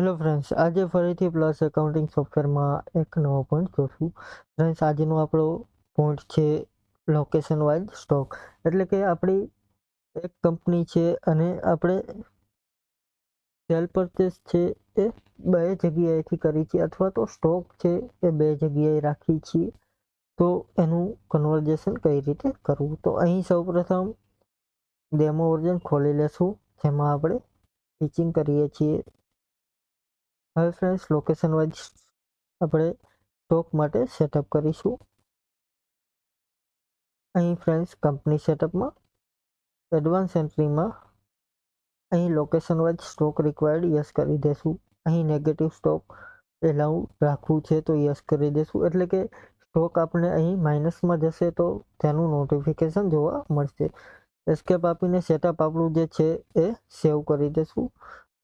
Hello friends, આજે ફરીથી plus accounting સોફ્ટવેરમાં એક નવો પોઈન્ટ જોશું. ફ્રેન્ડ્સ, આજનો આપણો પોઈન્ટ છે લોકેશન વાઇઝ સ્ટોક. એટલે કે આપણી એક કંપની છે અને આપણે સેલ પરચેસ છે એ બે જગ્યાએથી કરી છે, અથવા તો સ્ટોક છે એ બે જગ્યાએ રાખી છીએ. તો એનું કન્વર્ઝેશન કઈ રીતે કરવું? તો અહીં સૌપ્રથમ ડેમો વર્ઝન ખોલી લેશું, જેમાં આપણે ટીચિંગ કરીએ છીએ. હવે ફ્રેન્ડ્સ, લોકેશન વાઇઝ આપણે સ્ટોક માટે સેટઅપ કરીશું. અહીં ફ્રેન્ડ્સ, કંપની સેટઅપમાં એડવાન્સ એન્ટ્રીમાં અહીં location wise stock required yes કરી દેશું. અહીં નેગેટિવ સ્ટોક એલાઉ રાખવું છે તો યસ કરી દેશું. એટલે કે સ્ટોક આપણે અહીં માઇનસમાં જશે તો તેનું નોટિફિકેશન જોવા મળશે. એસ્કેપ આપીને સેટઅપ આપણું જે છે એ સેવ કરી દેશું.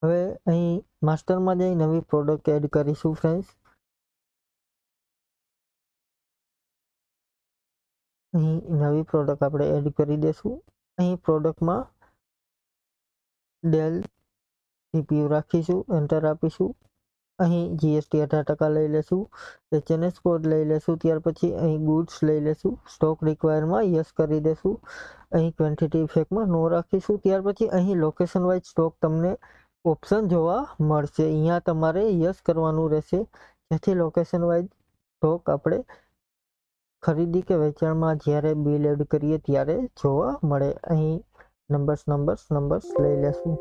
હવે અહીં માસ્ટરમાં જઈ નવી પ્રોડક્ટ એડ કરીશું ફ્રેન્ડ્સ. અહીં નવી પ્રોડક્ટ આપણે એડ કરી દેશું. અહીં પ્રોડક્ટમાં ડેલ સીપીયુ રાખીશું, એન્ટર આપીશું. અહીં જીએસટી 18% લઈ લેશું, HNS કોડ લઈ લેશું. ત્યાર પછી અહીં ગુડ્સ લઈ લેશું, સ્ટોક રિક્વાયરમાં યસ કરી દેશું. અહીં ક્વોન્ટિટી ઇફેક્ટમાં નો રાખીશું. ત્યાર પછી અહીં લોકેશન વાઇઝ સ્ટોક તમને ઓપ્શન જોવા મળશે. અહીંયા તમારે યસ કરવાનું રહેશે, જેથી લોકેશન વાઇઝ સ્ટોક આપણે ખરીદી કે વેચાણમાં જ્યારે બિલ એડ કરીએ ત્યારે જોવા મળે. અહીં નંબર્સ લઈ લેશું,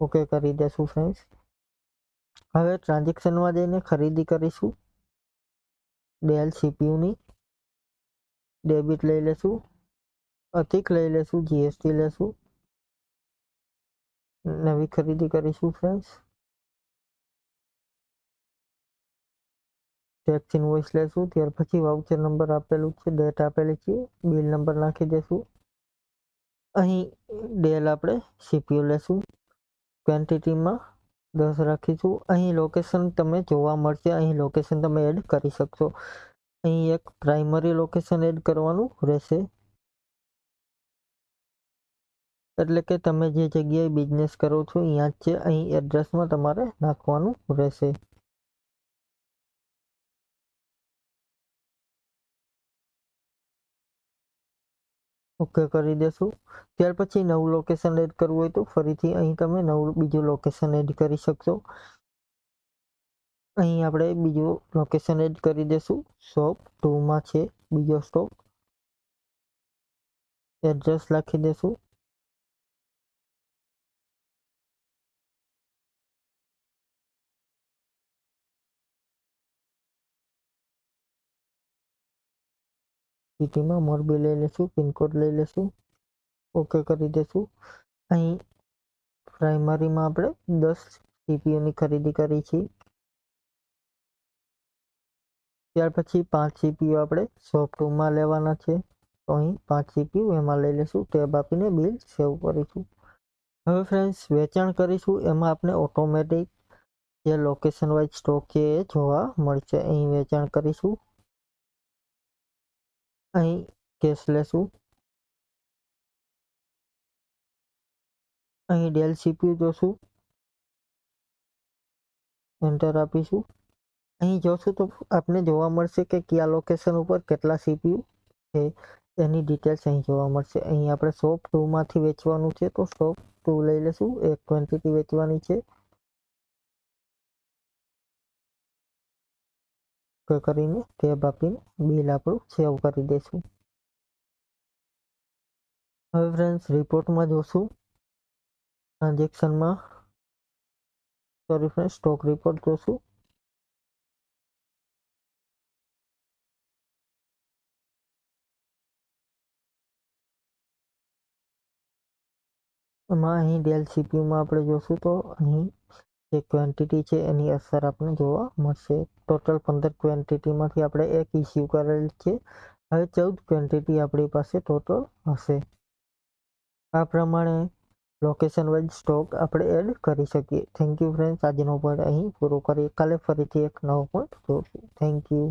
ઓકે કરી દેશું ફ્રેન્ડ્સ. હવે ટ્રાન્ઝેક્શનમાં જઈને ખરીદી કરીશું. ડેલ સીપીયુની ડેબિટ લઈ લેશું, અતિક લઈ લેશું, જીએસટી લેશું, નવી ખરીદી કરીશું ફ્રેન્ડ્સ. ટેક્સ ઇનવોઇસ લેશું. ત્યાર પછી વાઉચર નંબર આપેલું છે, ડેટ આપેલી છે, બિલ નંબર નાખી દેશું. અહીં ડેલ આપણે સીપીયુ લેશું, ક્વોન્ટિટીમાં 10 રાખીશું. અહીં લોકેશન તમે જોવા મળશે, અહીં લોકેશન તમે એડ કરી શકશો. અહીં એક પ્રાઇમરી લોકેશન એડ કરવાનું રહેશે, એટલે કે તમે જે જગ્યાએ બિઝનેસ કરો છો અહીંયા જ છે. અહીં એડ્રેસમાં તમારે નાખવાનું રહેશે. ઓકે કરી દેશું. ત્યાર પછી નવું લોકેશન એડ કરવું હોય તો ફરીથી અહીં તમે બીજું લોકેશન એડ કરી શકશો. અહીં આપણે બીજું લોકેશન એડ કરી દેશું. શોપ 2માં છે બીજો સ્ટોક, એડ્રેસ લખી દેશું. સિટીમાં મોરબી લઈ લેશું, પિનકોડ લઈ લેશું, ઓકે કરી દેશું. અહીં પ્રાઇમરીમાં આપણે 10 સીપીયુની ખરીદી કરી છે. ત્યાર પછી 5 સીપીયુ આપણે શોપ 2માં લેવાના છે, તો અહીં 5 સીપીયુ એમાં લઈ લેશું. ટેબ આપીને બિલ સેવ કરીશું. હવે ફ્રેન્ડ્સ, વેચાણ કરીશું, એમાં આપણે ઓટોમેટિક જે લોકેશન વાઇઝ સ્ટોક છે એ જોવા મળશે. અહીં વેચાણ કરીશું, અહીં કેશ લેશું, અહીં ડેલ સીપીયુ જોશું, એન્ટર આપીશું. અહીં જોશું તો આપને જોવા મળશે કે કયા લોકેશન ઉપર કેટલા સીપીયુ છે એની ડિટેલ્સ અહીં જોવા મળશે. અહીં આપણે શોપ 2માંથી વેચવાનું છે તો શોપ 2 લઈ લેશું, એક ક્વોન્ટિટી વેચવાની છે, કરીને ટેબ આપીને બિલ આપણું સેવ કરી દઈશું. હવે ફ્રેન્ડ્સ, રિપોર્ટમાં જોશું, ટ્રાન્ઝેક્શનમાં સ્ટોક રિપોર્ટ જોશું. એમાં અહીં ડેલ સીપીયુમાં આપણે જોશું તો અહીં જે ક્વોન્ટિટી છે એની અસર આપણે જોવા મળશે. ટોટલ 15 ક્વોન્ટિટીમાંથી આપણે એક ઇસ્યુ કરેલ છે. હવે 14 ક્વોન્ટિટી આપણી પાસે ટોટલ હશે. આ પ્રમાણે લોકેશન વાઇઝ સ્ટોક આપણે એડ કરી શકીએ. Thank you friends. આજનો પોઈન્ટ અહીં પૂરો કરીએ. કાલે ફરીથી એક નવો પોઈન્ટ જોઈશું. Thank you.